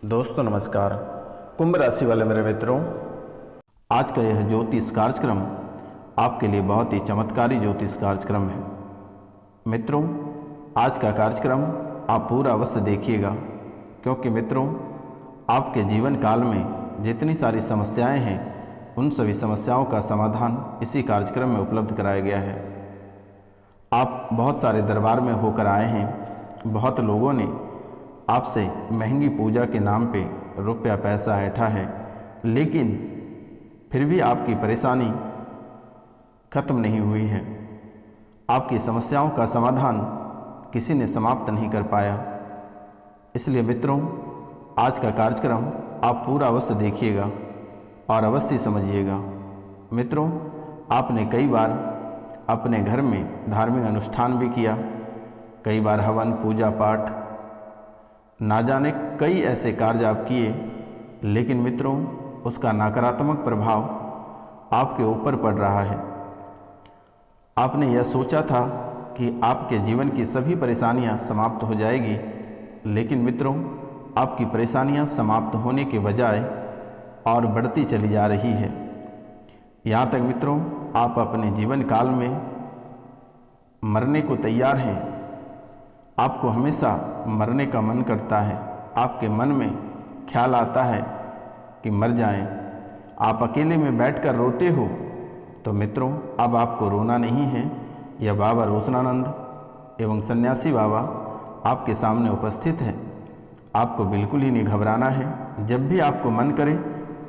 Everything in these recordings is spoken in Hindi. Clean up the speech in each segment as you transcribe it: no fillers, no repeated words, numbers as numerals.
दोस्तों नमस्कार। कुंभ राशि वाले मेरे मित्रों, आज का यह ज्योतिष कार्यक्रम आपके लिए बहुत ही चमत्कारी ज्योतिष कार्यक्रम है। मित्रों, आज का कार्यक्रम आप पूरा अवश्य देखिएगा, क्योंकि मित्रों आपके जीवन काल में जितनी सारी समस्याएं हैं उन सभी समस्याओं का समाधान इसी कार्यक्रम में उपलब्ध कराया गया है। आप बहुत सारे दरबार में होकर आए हैं, बहुत लोगों ने आपसे महंगी पूजा के नाम पे रुपया पैसा ऐंठा है, लेकिन फिर भी आपकी परेशानी खत्म नहीं हुई है। आपकी समस्याओं का समाधान किसी ने समाप्त नहीं कर पाया। इसलिए मित्रों, आज का कार्यक्रम आप पूरा अवश्य देखिएगा और अवश्य समझिएगा। मित्रों, आपने कई बार अपने घर में धार्मिक अनुष्ठान भी किया, कई बार हवन पूजा पाठ, ना जाने कई ऐसे कार्य आप किए, लेकिन मित्रों उसका नकारात्मक प्रभाव आपके ऊपर पड़ रहा है। आपने यह सोचा था कि आपके जीवन की सभी परेशानियां समाप्त हो जाएगी, लेकिन मित्रों आपकी परेशानियां समाप्त होने के बजाय और बढ़ती चली जा रही है। यहाँ तक मित्रों आप अपने जीवन काल में मरने को तैयार हैं। आपको हमेशा मरने का मन करता है, आपके मन में ख्याल आता है कि मर जाएं। आप अकेले में बैठकर रोते हो, तो मित्रों अब आपको रोना नहीं है। यह बाबा रोशनानंद एवं सन्यासी बाबा आपके सामने उपस्थित है। आपको बिल्कुल ही नहीं घबराना है। जब भी आपको मन करे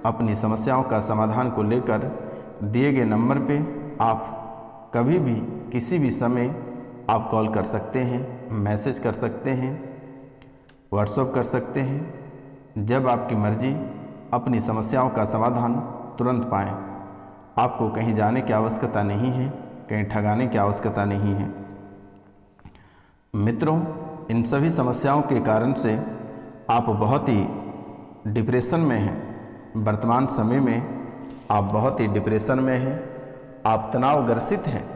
अपनी समस्याओं का समाधान को लेकर दिए गए नंबर पे आप कभी भी किसी भी समय आप कॉल कर सकते हैं, मैसेज कर सकते हैं, व्हाट्सएप कर सकते हैं। जब आपकी मर्जी अपनी समस्याओं का समाधान तुरंत पाएं। आपको कहीं जाने की आवश्यकता नहीं है, कहीं ठगाने की आवश्यकता नहीं है। मित्रों, इन सभी समस्याओं के कारण से आप बहुत ही डिप्रेशन में हैं। वर्तमान समय में आप बहुत ही डिप्रेशन में हैं, आप तनावग्रसित हैं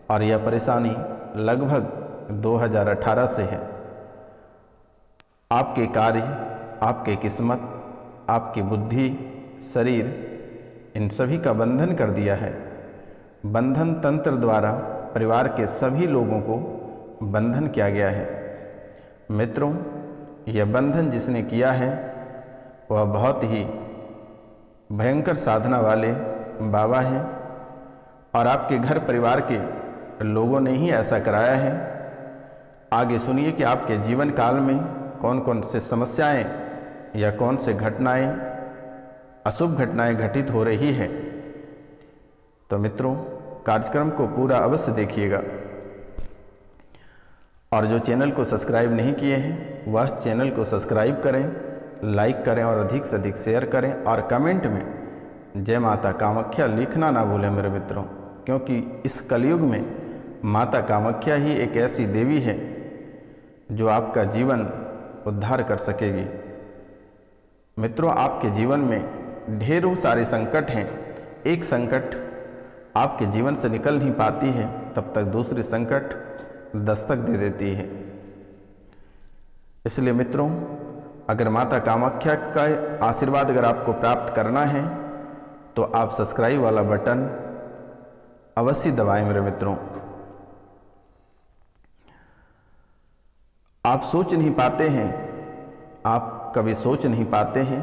और यह परेशानी लगभग 2018 से है। आपके कार्य, आपके किस्मत, आपकी बुद्धि, शरीर, इन सभी का बंधन कर दिया है। बंधन तंत्र द्वारा परिवार के सभी लोगों को बंधन किया गया है। मित्रों, यह बंधन जिसने किया है वह बहुत ही भयंकर साधना वाले बाबा हैं और आपके घर परिवार के लोगों ने ही ऐसा कराया है। आगे सुनिए कि आपके जीवन काल में कौन कौन से समस्याएं या कौन से घटनाएं, अशुभ घटनाएं घटित हो रही है। तो मित्रों कार्यक्रम को पूरा अवश्य देखिएगा और जो चैनल को सब्सक्राइब नहीं किए हैं वह चैनल को सब्सक्राइब करें, लाइक करें और अधिक से अधिक शेयर करें और कमेंट में जय माता कामाख्या लिखना ना भूलें मेरे मित्रों, क्योंकि इस कलयुग में माता कामाख्या ही एक ऐसी देवी है जो आपका जीवन उद्धार कर सकेगी। मित्रों, आपके जीवन में ढेरों सारे संकट हैं। एक संकट आपके जीवन से निकल नहीं पाती है, तब तक दूसरी संकट दस्तक दे देती है। इसलिए मित्रों, अगर माता कामाख्या का आशीर्वाद अगर आपको प्राप्त करना है तो आप सब्सक्राइब वाला बटन अवश्य दबाएं मेरे मित्रों। आप सोच नहीं पाते हैं, आप कभी सोच नहीं पाते हैं,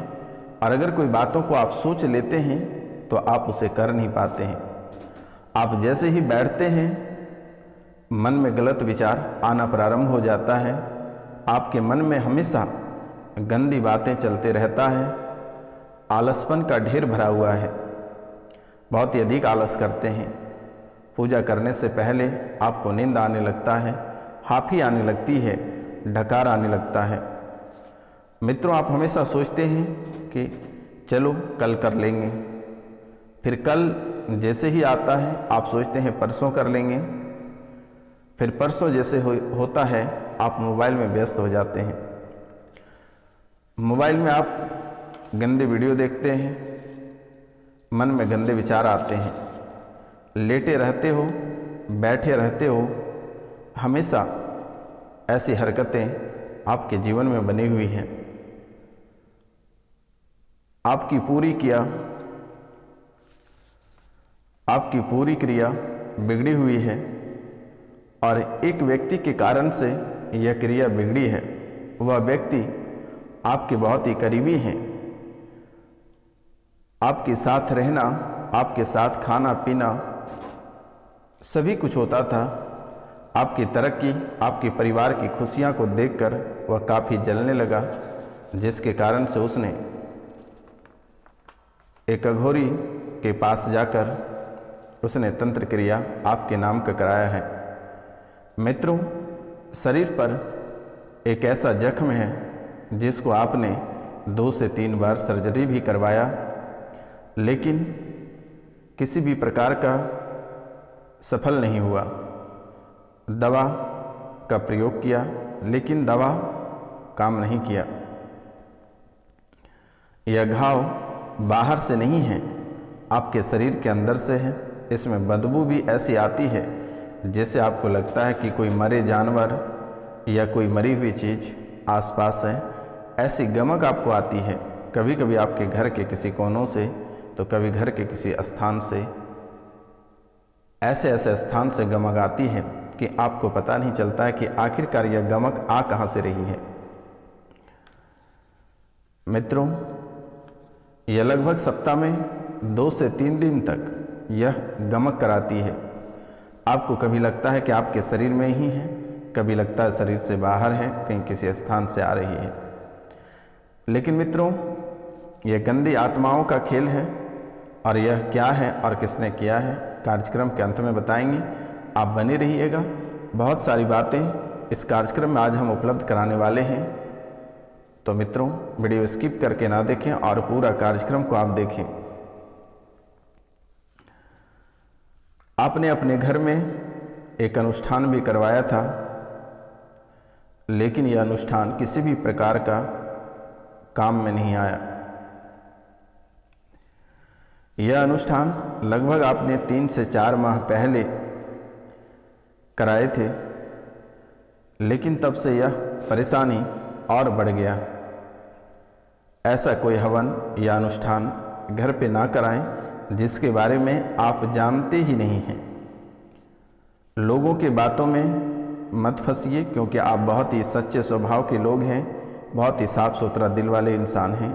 और अगर कोई बातों को आप सोच लेते हैं तो आप उसे कर नहीं पाते हैं। आप जैसे ही बैठते हैं मन में गलत विचार आना प्रारंभ हो जाता है। आपके मन में हमेशा गंदी बातें चलते रहता है। आलसपन का ढेर भरा हुआ है, बहुत ही अधिक आलस करते हैं। पूजा करने से पहले आपको नींद आने लगता है, हाफी आने लगती है, ढकार आने लगता है। मित्रों, आप हमेशा सोचते हैं कि चलो कल कर लेंगे, फिर कल जैसे ही आता है आप सोचते हैं परसों कर लेंगे, फिर परसों जैसे होता है आप मोबाइल में व्यस्त हो जाते हैं। मोबाइल में आप गंदे वीडियो देखते हैं, मन में गंदे विचार आते हैं, लेटे रहते हो, बैठे रहते हो, हमेशा ऐसी हरकतें आपके जीवन में बनी हुई हैं। आपकी पूरी क्रिया बिगड़ी हुई है और एक व्यक्ति के कारण से यह क्रिया बिगड़ी है। वह व्यक्ति आपके बहुत ही करीबी हैं। आपके साथ रहना, आपके साथ खाना पीना सभी कुछ होता था। आपकी तरक्की, आपके परिवार की खुशियां को देखकर वह काफ़ी जलने लगा, जिसके कारण से उसने एक अघोरी के पास जाकर उसने तंत्र क्रिया आपके नाम का कराया है। मित्रों, शरीर पर एक ऐसा जख्म है जिसको आपने 2 से 3 बार सर्जरी भी करवाया, लेकिन किसी भी प्रकार का सफल नहीं हुआ। दवा का प्रयोग किया, लेकिन दवा काम नहीं किया। यह घाव बाहर से नहीं है, आपके शरीर के अंदर से है। इसमें बदबू भी ऐसी आती है जैसे आपको लगता है कि कोई मरे जानवर या कोई मरी हुई चीज़ आसपास है। ऐसी गमक आपको आती है, कभी कभी आपके घर के किसी कोनों से, तो कभी घर के किसी स्थान से। ऐसे स्थान से गमक आती है कि आपको पता नहीं चलता है कि आखिरकार यह गमक आ कहाँ से रही है। मित्रों, यह लगभग सप्ताह में 2 से 3 दिन तक यह गमक कराती है। आपको कभी लगता है कि आपके शरीर में ही है, कभी लगता है शरीर से बाहर है, कहीं किसी स्थान से आ रही है। लेकिन मित्रों, यह गंदी आत्माओं का खेल है और यह क्या है और किसने किया है, कार्यक्रम के अंत में बताएंगे। आप बने रहिएगा। बहुत सारी बातें इस कार्यक्रम में आज हम उपलब्ध कराने वाले हैं, तो मित्रों वीडियो स्किप करके ना देखें और पूरा कार्यक्रम को आप देखें। आपने अपने घर में एक अनुष्ठान भी करवाया था, लेकिन यह अनुष्ठान किसी भी प्रकार का काम में नहीं आया। यह अनुष्ठान लगभग आपने 3 से 4 माह पहले कराए थे, लेकिन तब से यह परेशानी और बढ़ गया। ऐसा कोई हवन या अनुष्ठान घर पे ना कराएं जिसके बारे में आप जानते ही नहीं हैं। लोगों के बातों में मत फंसिए, क्योंकि आप बहुत ही सच्चे स्वभाव के लोग हैं, बहुत ही साफ सुथरा दिल वाले इंसान हैं।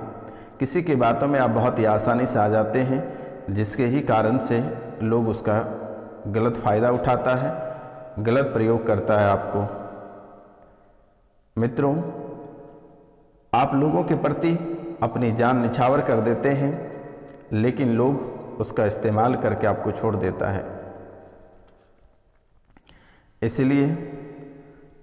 किसी की बातों में आप बहुत ही आसानी से आ जाते हैं, जिसके ही कारण से लोग उसका गलत फ़ायदा उठाता है, गलत प्रयोग करता है आपको। मित्रों, आप लोगों के प्रति अपनी जान निछावर कर देते हैं, लेकिन लोग उसका इस्तेमाल करके आपको छोड़ देता है। इसलिए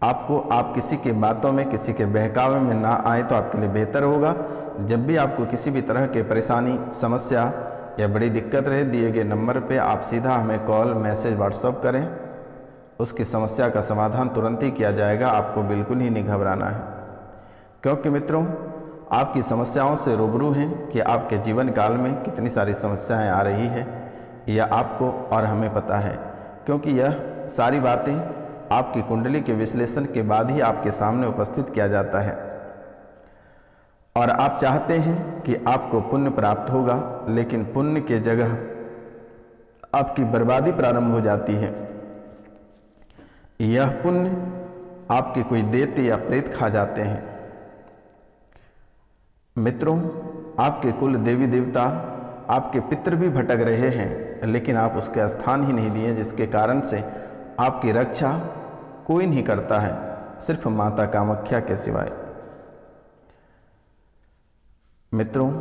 आपको आप किसी के बातों में, किसी के बहकावे में ना आए तो आपके लिए बेहतर होगा। जब भी आपको किसी भी तरह की परेशानी, समस्या या बड़ी दिक्कत रहे, दिए गए नंबर पे आप सीधा हमें कॉल, मैसेज, व्हाट्सएप करें। उसकी समस्या का समाधान तुरंत ही किया जाएगा। आपको बिल्कुल ही नहीं घबराना है, क्योंकि मित्रों आपकी समस्याओं से रूबरू हैं कि आपके जीवन काल में कितनी सारी समस्याएं आ रही है, यह आपको और हमें पता है, क्योंकि यह सारी बातें आपकी कुंडली के विश्लेषण के बाद ही आपके सामने उपस्थित किया जाता है। और आप चाहते हैं कि आपको पुण्य प्राप्त होगा, लेकिन पुण्य के जगह आपकी बर्बादी प्रारंभ हो जाती है। यह पुण्य आपके कोई दैत्य या प्रेत खा जाते हैं। मित्रों, आपके कुल देवी देवता, आपके पितृ भी भटक रहे हैं, लेकिन आप उसके स्थान ही नहीं दिए, जिसके कारण से आपकी रक्षा कोई नहीं करता है, सिर्फ माता कामाख्या के सिवाय। मित्रों,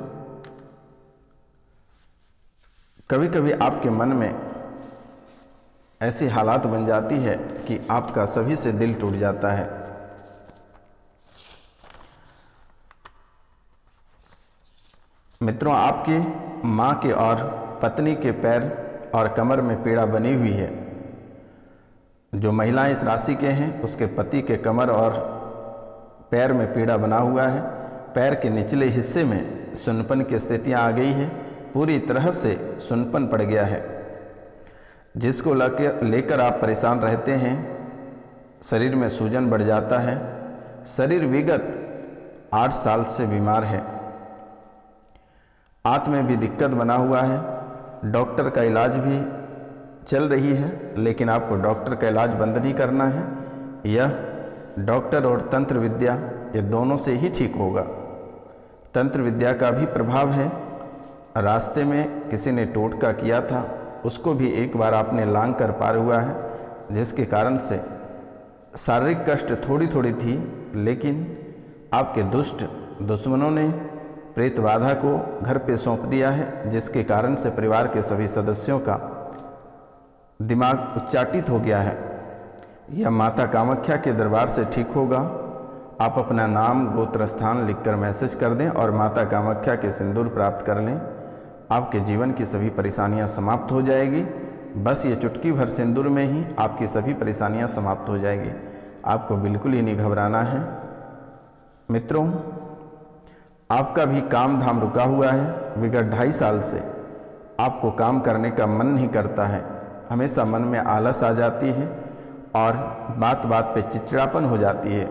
कभी कभी आपके मन में ऐसी हालात बन जाती है कि आपका सभी से दिल टूट जाता है। मित्रों, आपकी माँ के और पत्नी के पैर और कमर में पीड़ा बनी हुई है। जो महिलाएं इस राशि के हैं, उसके पति के कमर और पैर में पीड़ा बना हुआ है। पैर के निचले हिस्से में सुन्नपन की स्थितियाँ आ गई है, पूरी तरह से सुन्नपन पड़ गया है, जिसको लेकर आप परेशान रहते हैं। शरीर में सूजन बढ़ जाता है। शरीर विगत 8 साल से बीमार है। आंत में भी दिक्कत बना हुआ है, डॉक्टर का इलाज भी चल रही है, लेकिन आपको डॉक्टर का इलाज बंद नहीं करना है। यह डॉक्टर और तंत्र विद्या ये दोनों से ही ठीक होगा। तंत्र विद्या का भी प्रभाव है। रास्ते में किसी ने टोटका किया था, उसको भी एक बार आपने लांग कर पार हुआ है, जिसके कारण से शारीरिक कष्ट थोड़ी थोड़ी थी, लेकिन आपके दुष्ट दुश्मनों ने प्रेत बाधा को घर पे सौंप दिया है, जिसके कारण से परिवार के सभी सदस्यों का दिमाग उच्चाटित हो गया है। यह माता कामाख्या के दरबार से ठीक होगा। आप अपना नाम गोत्र स्थान लिखकर मैसेज कर दें और माता कामाख्या के सिंदूर प्राप्त कर लें। आपके जीवन की सभी परेशानियां समाप्त हो जाएगी। बस ये चुटकी भर सिंदूर में ही आपकी सभी परेशानियां समाप्त हो जाएगी। आपको बिल्कुल ही नहीं घबराना है। मित्रों, आपका भी काम धाम रुका हुआ है। विगत 2.5 साल से आपको काम करने का मन नहीं करता है, हमेशा मन में आलस आ जाती है और बात बात पे चिड़चिड़ापन हो जाती है।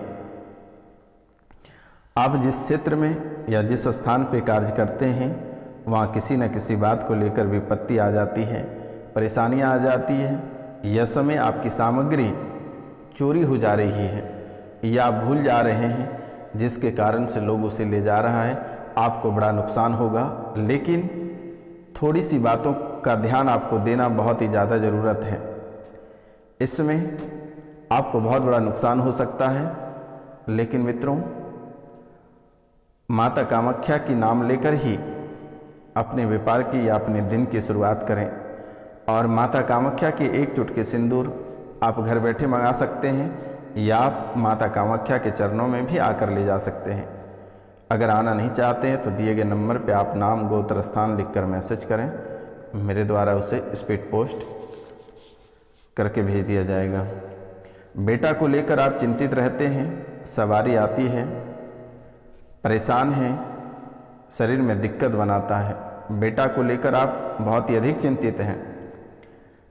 आप जिस क्षेत्र में या जिस स्थान पे कार्य करते हैं, वहाँ किसी न किसी बात को लेकर विपत्ति आ जाती है, परेशानियाँ आ जाती है। यह समय आपकी सामग्री चोरी हो जा रही है या आप भूल जा रहे हैं, जिसके कारण से लोग उसे ले जा रहा है। आपको बड़ा नुकसान होगा, लेकिन थोड़ी सी बातों का ध्यान आपको देना बहुत ही ज़्यादा ज़रूरत है। इसमें आपको बहुत बड़ा नुकसान हो सकता है, लेकिन मित्रों, माता कामाख्या की नाम लेकर ही अपने व्यापार की या अपने दिन की शुरुआत करें। और माता कामाख्या के एक चुटकी सिंदूर आप घर बैठे मंगा सकते हैं या आप माता कामाख्या के चरणों में भी आकर ले जा सकते हैं। अगर आना नहीं चाहते हैं तो दिए गए नंबर पे आप नाम गोत्र स्थान लिखकर मैसेज करें, मेरे द्वारा उसे स्पीड पोस्ट करके भेज दिया जाएगा। बेटा को लेकर आप चिंतित रहते हैं, सवारी आती है, परेशान हैं, शरीर में दिक्कत बनाता है। बेटा को लेकर आप बहुत ही अधिक चिंतित हैं,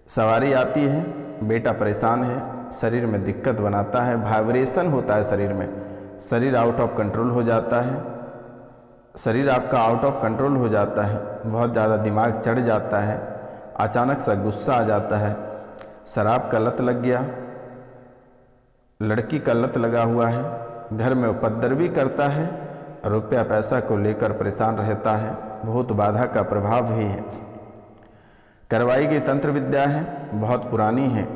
सवारी आती है, बेटा परेशान है, शरीर में दिक्कत बनाता है, वाइब्रेशन होता है शरीर में, शरीर आउट ऑफ कंट्रोल हो जाता है, शरीर आपका आउट ऑफ कंट्रोल हो जाता है, बहुत ज़्यादा दिमाग चढ़ जाता है, अचानक सा गुस्सा आ जाता है, शराब का लत लग गया, लड़की का लत लगा हुआ है, घर में उपद्रव भी करता है, रुपया पैसा को लेकर परेशान रहता है, बहुत बाधा का प्रभाव भी है। करवाई गई तंत्र विद्या है, बहुत पुरानी है।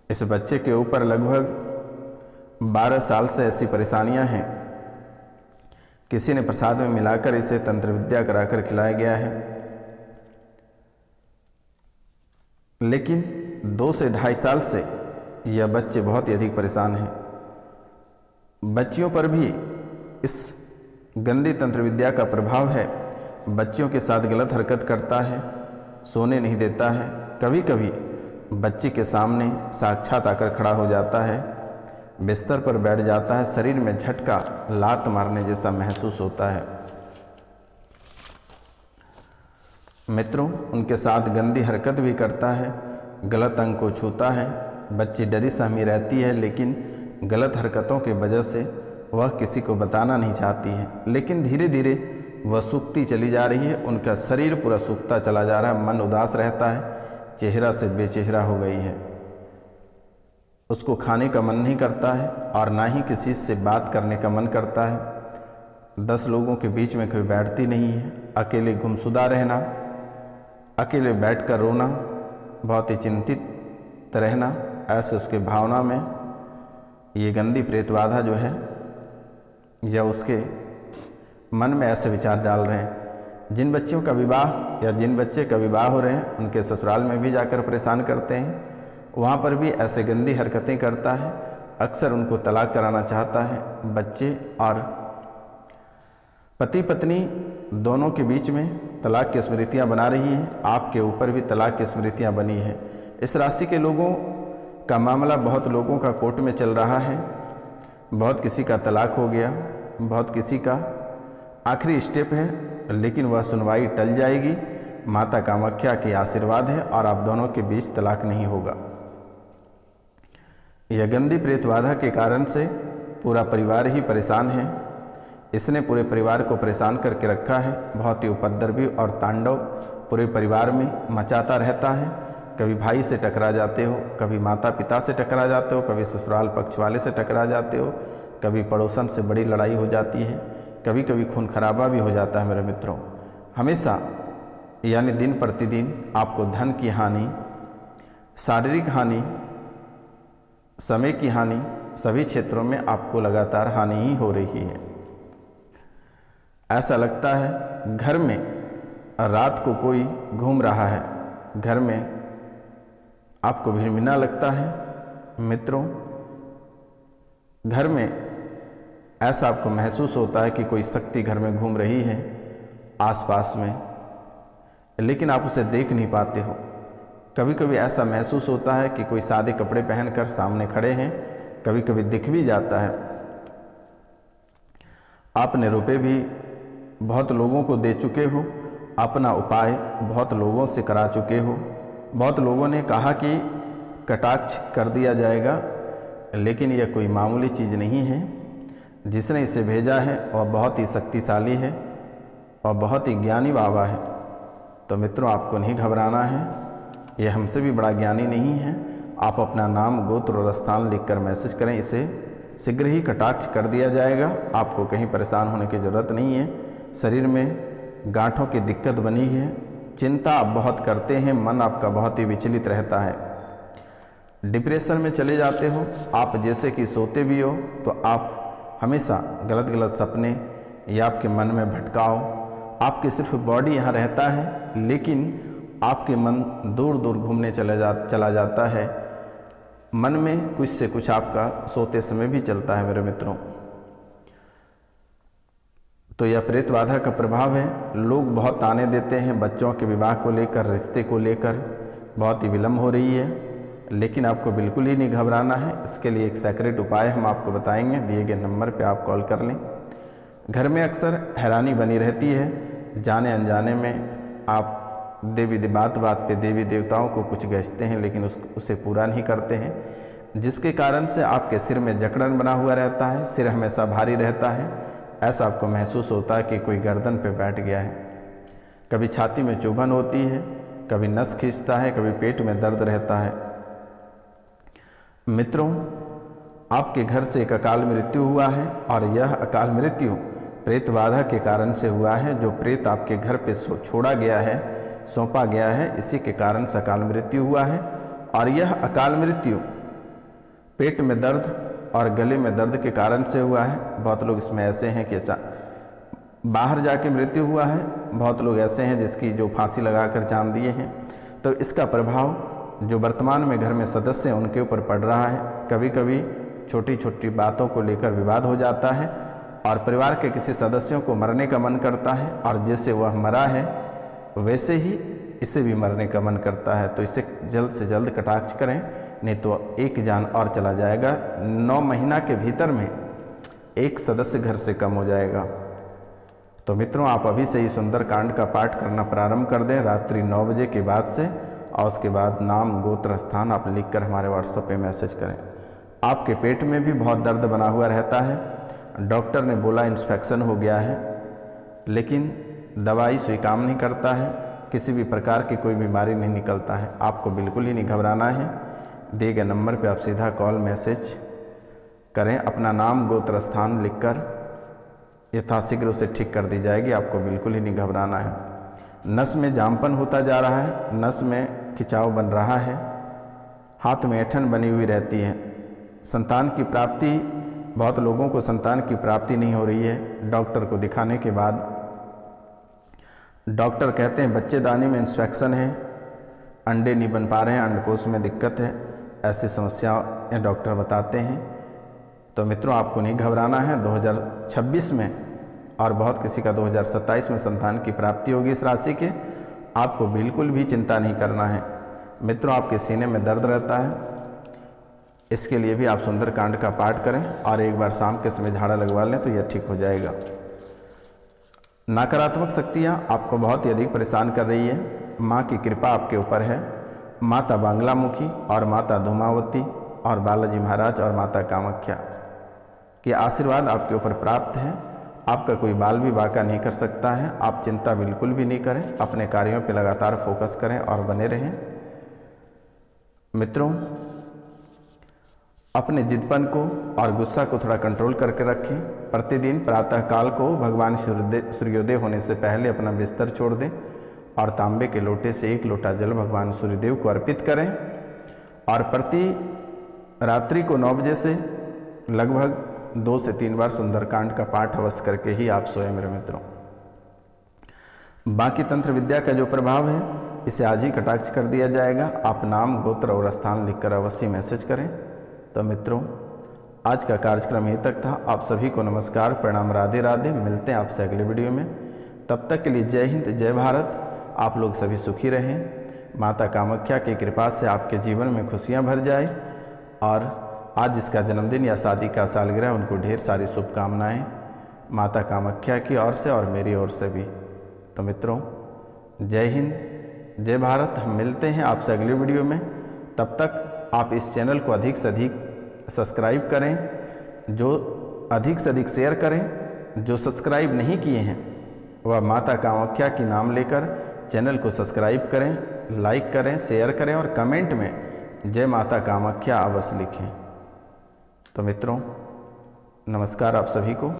इस बच्चे के ऊपर लगभग 12 साल से ऐसी परेशानियां हैं। किसी ने प्रसाद में मिलाकर इसे तंत्र विद्या कराकर खिलाया गया है, लेकिन 2 से 2.5 साल से यह बच्चे बहुत ही अधिक परेशान हैं। बच्चियों पर भी इस गंदी तंत्र विद्या का प्रभाव है। बच्चियों के साथ गलत हरकत करता है, सोने नहीं देता है, कभी कभी बच्चे के सामने साक्षात आकर खड़ा हो जाता है, बिस्तर पर बैठ जाता है, शरीर में झटका लात मारने जैसा महसूस होता है। मित्रों, उनके साथ गंदी हरकत भी करता है, गलत अंग को छूता है। बच्ची डरी सहमी रहती है, लेकिन गलत हरकतों की वजह से वह किसी को बताना नहीं चाहती है, लेकिन धीरे धीरे वह सूखती चली जा रही है। उनका शरीर पूरा सूखता चला जा रहा है, मन उदास रहता है, चेहरा से बेचेहरा हो गई है। उसको खाने का मन नहीं करता है और ना ही किसी से बात करने का मन करता है। 10 लोगों के बीच में कोई बैठती नहीं है, अकेले गुमसुदा रहना, अकेले बैठकर रोना, बहुत ही चिंतित रहना, ऐसे उसके भावना में ये गंदी प्रेत बाधा जो है या उसके मन में ऐसे विचार डाल रहे हैं। जिन बच्चियों का विवाह या जिन बच्चे का विवाह हो रहे हैं, उनके ससुराल में भी जाकर परेशान करते हैं, वहाँ पर भी ऐसे गंदी हरकतें करता है, अक्सर उनको तलाक कराना चाहता है। बच्चे और पति पत्नी दोनों के बीच में तलाक की स्मृतियाँ बना रही हैं, आपके ऊपर भी तलाक की स्मृतियाँ बनी हैं। इस राशि के लोगों का मामला बहुत लोगों का कोर्ट में चल रहा है, बहुत किसी का तलाक हो गया, बहुत किसी का आखिरी स्टेप है, लेकिन वह सुनवाई टल जाएगी। माता कामाख्या के आशीर्वाद है और आप दोनों के बीच तलाक नहीं होगा। यह गंदी प्रेत बाधा के कारण से पूरा परिवार ही परेशान है। इसने पूरे परिवार को परेशान करके रखा है। बहुत ही उपद्रवी और तांडव पूरे परिवार में मचाता रहता है। कभी भाई से टकरा जाते हो, कभी माता पिता से टकरा जाते हो, कभी ससुराल पक्ष वाले से टकरा जाते हो, कभी पड़ोसन से बड़ी लड़ाई हो जाती है, कभी कभी खून खराबा भी हो जाता है। मेरे मित्रों, हमेशा यानी दिन प्रतिदिन आपको धन की हानि, शारीरिक हानि, समय की हानि, सभी क्षेत्रों में आपको लगातार हानि ही हो रही है। ऐसा लगता है घर में रात को कोई घूम रहा है, घर में आपको भिनभिना लगता है। मित्रों, घर में ऐसा आपको महसूस होता है कि कोई शक्ति घर में घूम रही है आसपास में, लेकिन आप उसे देख नहीं पाते हो। कभी कभी ऐसा महसूस होता है कि कोई सादे कपड़े पहनकर सामने खड़े हैं, कभी कभी दिख भी जाता है। आपने रुपए भी बहुत लोगों को दे चुके हो, अपना उपाय बहुत लोगों से करा चुके हो, बहुत लोगों ने कहा कि कटाक्ष कर दिया जाएगा, लेकिन यह कोई मामूली चीज़ नहीं है। जिसने इसे भेजा है वह बहुत ही शक्तिशाली है और बहुत ही ज्ञानी बाबा है। तो मित्रों, आपको नहीं घबराना है, यह हमसे भी बड़ा ज्ञानी नहीं है। आप अपना नाम, गोत्र और स्थान लिखकर मैसेज करें, इसे शीघ्र ही कटाक्ष कर दिया जाएगा। आपको कहीं परेशान होने की ज़रूरत नहीं है। शरीर में गांठों की दिक्कत बनी है, चिंता आप बहुत करते हैं, मन आपका बहुत ही विचलित रहता है, डिप्रेशन में चले जाते हो। आप जैसे कि सोते भी हो तो आप हमेशा गलत गलत सपने या आपके मन में भटकाव, आपकी सिर्फ बॉडी यहाँ रहता है, लेकिन आपके मन दूर दूर घूमने चला जाता है। मन में कुछ से कुछ आपका सोते समय भी चलता है। मेरे मित्रों, तो यह प्रेत बाधा का प्रभाव है। लोग बहुत ताने देते हैं, बच्चों के विवाह को लेकर, रिश्ते को लेकर बहुत ही विलम्ब हो रही है, लेकिन आपको बिल्कुल ही नहीं घबराना है। इसके लिए एक सेक्रेट उपाय हम आपको बताएंगे, दिए गए नंबर पे आप कॉल कर लें। घर में अक्सर हैरानी बनी रहती है, जाने अनजाने में आप बात बात पे देवी देवताओं को कुछ गजते हैं, लेकिन उसे पूरा नहीं करते हैं, जिसके कारण से आपके सिर में जकड़न बना हुआ रहता है, सिर हमेशा भारी रहता है। ऐसा आपको महसूस होता है कि कोई गर्दन पे बैठ गया है। कभी छाती में चुभन होती है, कभी नस खींचता है, कभी पेट में दर्द रहता है। मित्रों, आपके घर से एक अकाल मृत्यु हुआ है और यह अकाल मृत्यु प्रेत बाधा के कारण से हुआ है। जो प्रेत आपके घर पे छोड़ा गया है, सौंपा गया है, इसी के कारण से अकाल मृत्यु हुआ है। और यह अकाल मृत्यु पेट में दर्द और गले में दर्द के कारण से हुआ है। बहुत लोग इसमें ऐसे हैं कि बाहर जाके मृत्यु हुआ है, बहुत लोग ऐसे हैं जिसकी जो फांसी लगाकर जान दिए हैं। तो इसका प्रभाव जो वर्तमान में घर में सदस्य हैं उनके ऊपर पड़ रहा है। कभी कभी छोटी छोटी बातों को लेकर विवाद हो जाता है और परिवार के किसी सदस्यों को मरने का मन करता है, और जैसे वह मरा है वैसे ही इसे भी मरने का मन करता है। तो इसे जल्द से जल्द कटाक्ष करें, नहीं तो एक जान और चला जाएगा। 9 महीना के भीतर में एक सदस्य घर से कम हो जाएगा। तो मित्रों, आप अभी से ही सुंदर कांड का पाठ करना प्रारंभ कर दें रात्रि 9 बजे के बाद से, और उसके बाद नाम, गोत्र, स्थान आप लिखकर हमारे व्हाट्सएप पे मैसेज करें। आपके पेट में भी बहुत दर्द बना हुआ रहता है, डॉक्टर ने बोला इन्फेक्शन हो गया है, लेकिन दवाई स्वीकार काम नहीं करता है, किसी भी प्रकार की कोई बीमारी नहीं निकलता है। आपको बिल्कुल ही नहीं घबराना है। दिए गए नंबर पे आप सीधा कॉल मैसेज करें, अपना नाम, गोत्र, स्थान लिखकर यथाशीघ्र उसे ठीक कर दी जाएगी। आपको बिल्कुल ही नहीं घबराना है। नस में जामपन होता जा रहा है, नस में खिंचाव बन रहा है, हाथ में ऐंठन बनी हुई रहती है। संतान की प्राप्ति, बहुत लोगों को संतान की प्राप्ति नहीं हो रही है। डॉक्टर को दिखाने के बाद डॉक्टर कहते हैं बच्चेदानी में इंफेक्शन है, अंडे नहीं बन पा रहे हैं, अंडकोश में दिक्कत है, ऐसी समस्याएं डॉक्टर बताते हैं। तो मित्रों, आपको नहीं घबराना है। 2026 में और बहुत किसी का 2027 में संतान की प्राप्ति होगी इस राशि के। आपको बिल्कुल भी चिंता नहीं करना है। मित्रों, आपके सीने में दर्द रहता है, इसके लिए भी आप सुंदर कांड का पाठ करें और एक बार शाम के समय झाड़ा लगवा लें तो यह ठीक हो जाएगा। नकारात्मक शक्तियाँ आपको बहुत ही अधिक परेशान कर रही है। माँ की कृपा आपके ऊपर है। माता बांग्लामुखी और माता धूमावती और बालाजी महाराज और माता कामाख्या के आशीर्वाद आपके ऊपर प्राप्त है। आपका कोई बाल भी बांका नहीं कर सकता है। आप चिंता बिल्कुल भी नहीं करें, अपने कार्यों पर लगातार फोकस करें और बने रहें। मित्रों, अपने जिदपन को और गुस्सा को थोड़ा कंट्रोल करके रखें। प्रतिदिन प्रातःकाल को भगवान सूर्योदय होने से पहले अपना बिस्तर छोड़ दें और तांबे के लोटे से 1 लोटा जल भगवान सूर्यदेव को अर्पित करें। और प्रति रात्रि को 9 बजे से लगभग 2 से 3 बार सुंदरकांड का पाठ अवश्य करके ही आप सोएं मेरे मित्रों। बाकी तंत्र विद्या का जो प्रभाव है इसे आज ही कटाक्ष कर दिया जाएगा। आप नाम, गोत्र और स्थान लिखकर अवश्य मैसेज करें। तो मित्रों, आज का कार्यक्रम यहीं तक था। आप सभी को नमस्कार, प्रणाम, राधे राधे। मिलते हैं आपसे अगले वीडियो में। तब तक के लिए जय हिंद, जय भारत। आप लोग सभी सुखी रहें। माता कामाख्या की कृपा से आपके जीवन में खुशियां भर जाए। और आज जिसका जन्मदिन या शादी का सालगिरह, उनको ढेर सारी शुभकामनाएं माता कामाख्या की ओर से और मेरी ओर से भी। तो मित्रों, जय हिंद, जय भारत। हम मिलते हैं आपसे अगले वीडियो में। तब तक आप इस चैनल को अधिक से अधिक सब्सक्राइब करें, जो अधिक से अधिक शेयर करें। जो सब्सक्राइब नहीं किए हैं वह माता कामाख्या की नाम लेकर चैनल को सब्सक्राइब करें, लाइक करें, शेयर करें और कमेंट में जय माता कामाख्या अवश्य लिखें। तो मित्रों, नमस्कार आप सभी को।